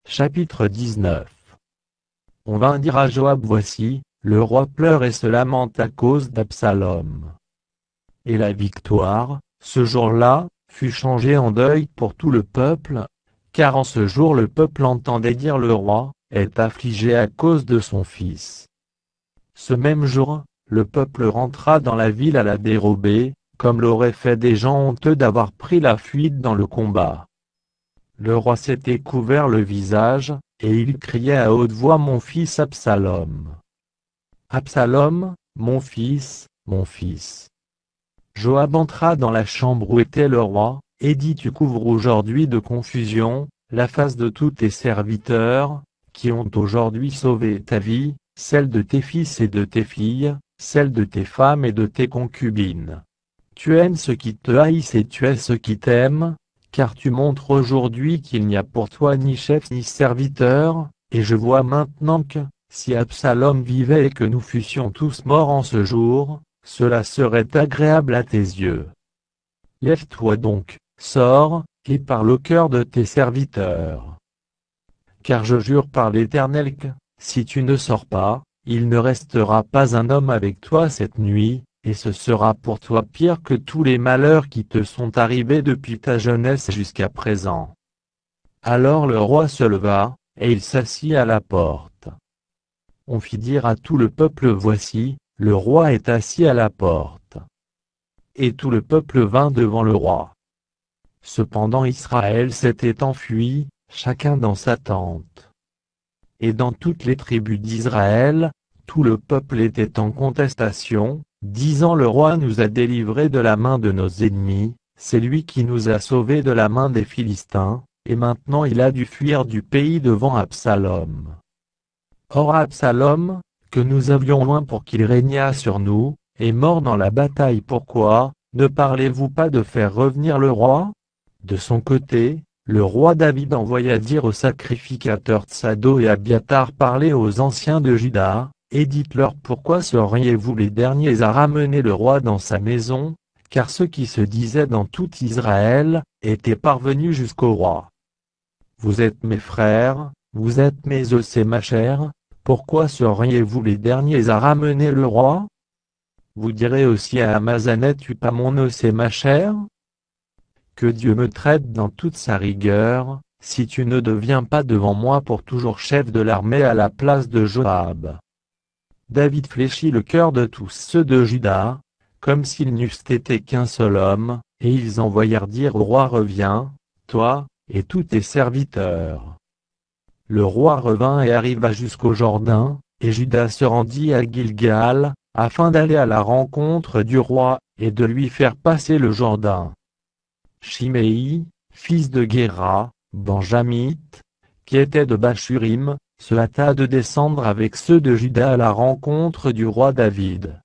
Chapitre 19. On vint dire à Joab: Voici, le roi pleure et se lamente à cause d'Absalom. Et la victoire, ce jour-là, fut changée en deuil pour tout le peuple, car en ce jour le peuple entendait dire: Le roi est affligé à cause de son fils. Ce même jour, le peuple rentra dans la ville à la dérobée, comme l'auraient fait des gens honteux d'avoir pris la fuite dans le combat. Le roi s'était couvert le visage, et il criait à haute voix: Mon fils Absalom! Absalom, mon fils, mon fils! Joab entra dans la chambre où était le roi, et dit: Tu couvres aujourd'hui de confusion la face de tous tes serviteurs, qui ont aujourd'hui sauvé ta vie, celle de tes fils et de tes filles, celle de tes femmes et de tes concubines. Tu aimes ceux qui te haïssent et tu hais ceux qui t'aiment, car tu montres aujourd'hui qu'il n'y a pour toi ni chef ni serviteur, et je vois maintenant que, si Absalom vivait et que nous fussions tous morts en ce jour, cela serait agréable à tes yeux. Lève-toi donc, sors, et parle au cœur de tes serviteurs. Car je jure par l'Éternel que, si tu ne sors pas, il ne restera pas un homme avec toi cette nuit, et ce sera pour toi pire que tous les malheurs qui te sont arrivés depuis ta jeunesse jusqu'à présent. Alors le roi se leva, et il s'assit à la porte. On fit dire à tout le peuple: Voici, le roi est assis à la porte. Et tout le peuple vint devant le roi. Cependant Israël s'était enfui, chacun dans sa tente. Et dans toutes les tribus d'Israël, tout le peuple était en contestation, disant: Le roi nous a délivrés de la main de nos ennemis, c'est lui qui nous a sauvés de la main des Philistins, et maintenant il a dû fuir du pays devant Absalom. Or Absalom, que nous avions loin pour qu'il régnât sur nous, est mort dans la bataille. Pourquoi ne parlez-vous pas de faire revenir le roi? De son côté, le roi David envoya dire aux sacrificateurs Tsado et Abiatar: Parlez aux anciens de Juda, et dites-leur: Pourquoi seriez-vous les derniers à ramener le roi dans sa maison? Car ceux qui se disaient dans tout Israël étaient parvenus jusqu'au roi. Vous êtes mes frères, vous êtes mes os et ma chair, pourquoi seriez-vous les derniers à ramener le roi? Vous direz aussi à Amasa: N'es-tu pas mon os et ma chair? Que Dieu me traite dans toute sa rigueur, si tu ne deviens pas devant moi pour toujours chef de l'armée à la place de Joab. David fléchit le cœur de tous ceux de Juda, comme s'ils n'eussent été qu'un seul homme, et ils envoyèrent dire au roi: Reviens, toi, et tous tes serviteurs. Le roi revint et arriva jusqu'au Jourdain, et Juda se rendit à Gilgal, afin d'aller à la rencontre du roi, et de lui faire passer le Jourdain. Shimei, fils de Guéra, benjamite, qui était de Bachurim, se hâta de descendre avec ceux de Juda à la rencontre du roi David.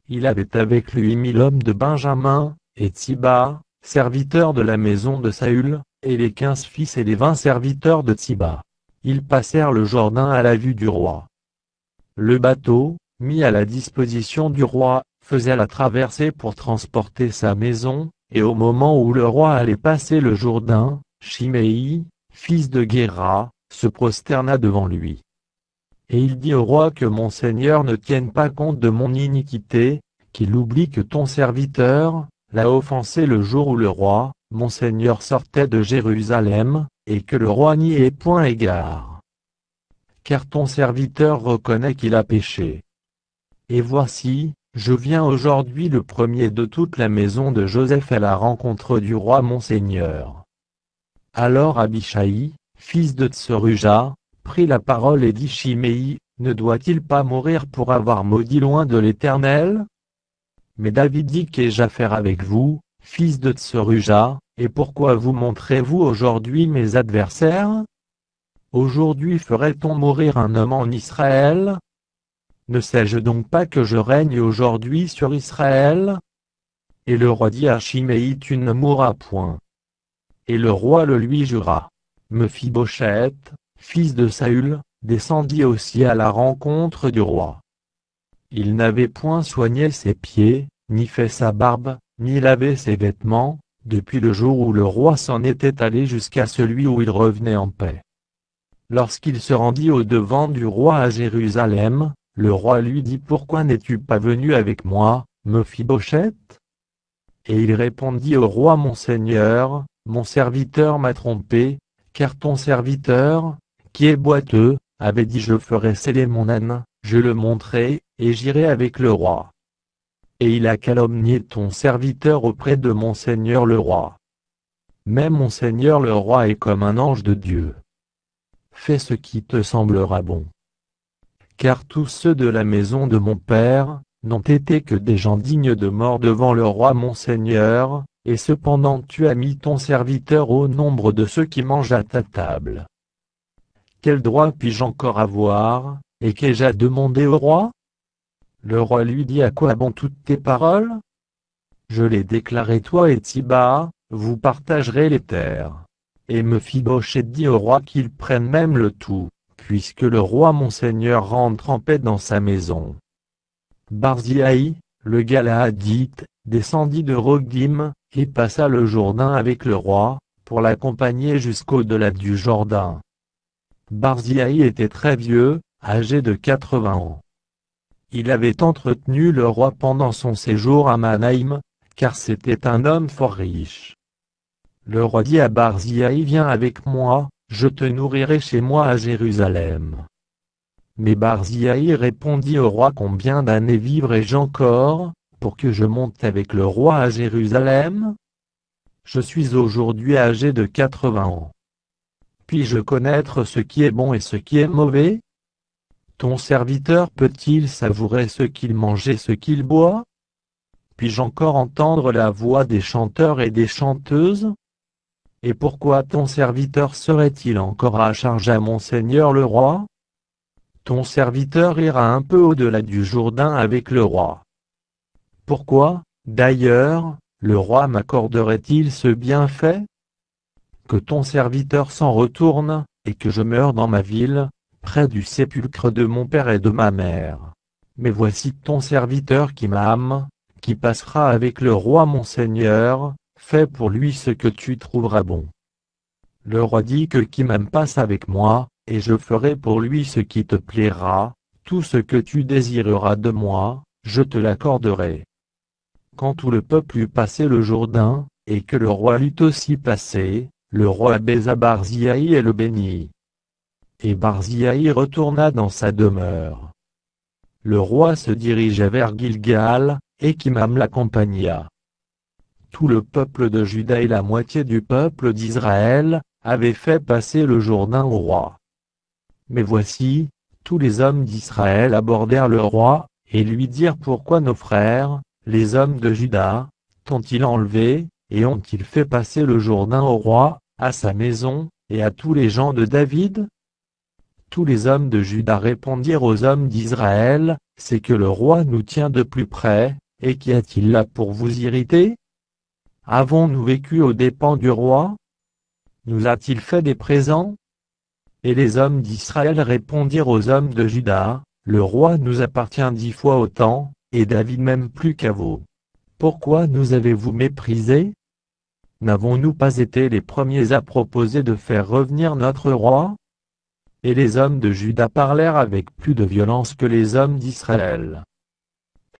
Il avait avec lui 1000 hommes de Benjamin, et Tsiba, serviteur de la maison de Saül, et les 15 fils et les 20 serviteurs de Tsiba. Ils passèrent le Jourdain à la vue du roi. Le bateau, mis à la disposition du roi, faisait la traversée pour transporter sa maison, et au moment où le roi allait passer le Jourdain, Shimei, fils de Guéra, se prosterna devant lui. Et il dit au roi: Que mon seigneur ne tienne pas compte de mon iniquité, qu'il oublie que ton serviteur l'a offensé le jour où le roi, mon seigneur, sortait de Jérusalem, et que le roi n'y ait point égard. Car ton serviteur reconnaît qu'il a péché. Et voici, je viens aujourd'hui le premier de toute la maison de Joseph à la rencontre du roi mon seigneur. Alors Abishai, fils de Tseruja, prit la parole et dit: Shimei, ne doit-il pas mourir pour avoir maudit loin de l'Éternel? Mais David dit: Qu'ai-je à faire avec vous, fils de Tseruja, et pourquoi vous montrez-vous aujourd'hui mes adversaires? Aujourd'hui ferait-on mourir un homme en Israël? Ne sais-je donc pas que je règne aujourd'hui sur Israël? Et le roi dit à Shimei: Tu ne mourras point. Et le roi le lui jura. Mephibosheth, fils de Saül, descendit aussi à la rencontre du roi. Il n'avait point soigné ses pieds, ni fait sa barbe, ni lavé ses vêtements, depuis le jour où le roi s'en était allé jusqu'à celui où il revenait en paix. Lorsqu'il se rendit au-devant du roi à Jérusalem, le roi lui dit: Pourquoi n'es-tu pas venu avec moi, Mephibosheth? Et il répondit au roi: Mon seigneur, mon serviteur m'a trompé, car ton serviteur, qui est boiteux, avait dit: Je ferai seller mon âne, je le monterai, et j'irai avec le roi. Et il a calomnié ton serviteur auprès de mon seigneur le roi. Mais mon seigneur le roi est comme un ange de Dieu. Fais ce qui te semblera bon. Car tous ceux de la maison de mon père n'ont été que des gens dignes de mort devant le roi mon seigneur, et cependant tu as mis ton serviteur au nombre de ceux qui mangent à ta table. Quel droit puis-je encore avoir, et qu'ai-je à demander au roi? Le roi lui dit: À quoi bon toutes tes paroles? Je l'ai déclaré, toi et Tsiba, vous partagerez les terres. Et Mephibosheth dit au roi qu'il prenne même le tout, puisque le roi mon seigneur rentre en paix dans sa maison. Barzillai, le Galaadite, descendit de Rogdim, et passa le Jourdain avec le roi, pour l'accompagner jusqu'au-delà du Jourdain. Barzillai était très vieux, âgé de 80 ans. Il avait entretenu le roi pendant son séjour à Manaïm, car c'était un homme fort riche. Le roi dit à Barzillai: Viens avec moi, je te nourrirai chez moi à Jérusalem. Mais Barzillai répondit au roi: Combien d'années vivrai-je encore, pour que je monte avec le roi à Jérusalem? Je suis aujourd'hui âgé de 80 ans. Puis-je connaître ce qui est bon et ce qui est mauvais? Ton serviteur peut-il savourer ce qu'il mange et ce qu'il boit? Puis-je encore entendre la voix des chanteurs et des chanteuses? Et pourquoi ton serviteur serait-il encore à charge à mon seigneur le roi? Ton serviteur ira un peu au-delà du Jourdain avec le roi. Pourquoi, d'ailleurs, le roi m'accorderait-il ce bienfait? Que ton serviteur s'en retourne, et que je meure dans ma ville, près du sépulcre de mon père et de ma mère. Mais voici ton serviteur qui m'aime, qui passera avec le roi mon seigneur, fais pour lui ce que tu trouveras bon. Le roi dit que qui m'aime passe avec moi, et je ferai pour lui ce qui te plaira, tout ce que tu désireras de moi, je te l'accorderai. Quand tout le peuple eut passé le Jourdain, et que le roi l'eut aussi passé, le roi baisa Barzillai et le bénit. Et Barzillai retourna dans sa demeure. Le roi se dirigea vers Gilgal, et Kimham l'accompagna. Tout le peuple de Juda et la moitié du peuple d'Israël avaient fait passer le Jourdain au roi. Mais voici, tous les hommes d'Israël abordèrent le roi, et lui dirent: Pourquoi nos frères, les hommes de Juda, t'ont-ils enlevé, et ont-ils fait passer le Jourdain au roi, à sa maison, et à tous les gens de David? Tous les hommes de Juda répondirent aux hommes d'Israël: C'est que le roi nous tient de plus près, et qu'y a-t-il là pour vous irriter? Avons-nous vécu aux dépens du roi? Nous a-t-il fait des présents? Et les hommes d'Israël répondirent aux hommes de Juda: Le roi nous appartient 10 fois autant, et David même plus qu'à vous. Pourquoi nous avez-vous méprisés? N'avons-nous pas été les premiers à proposer de faire revenir notre roi? Et les hommes de Juda parlèrent avec plus de violence que les hommes d'Israël.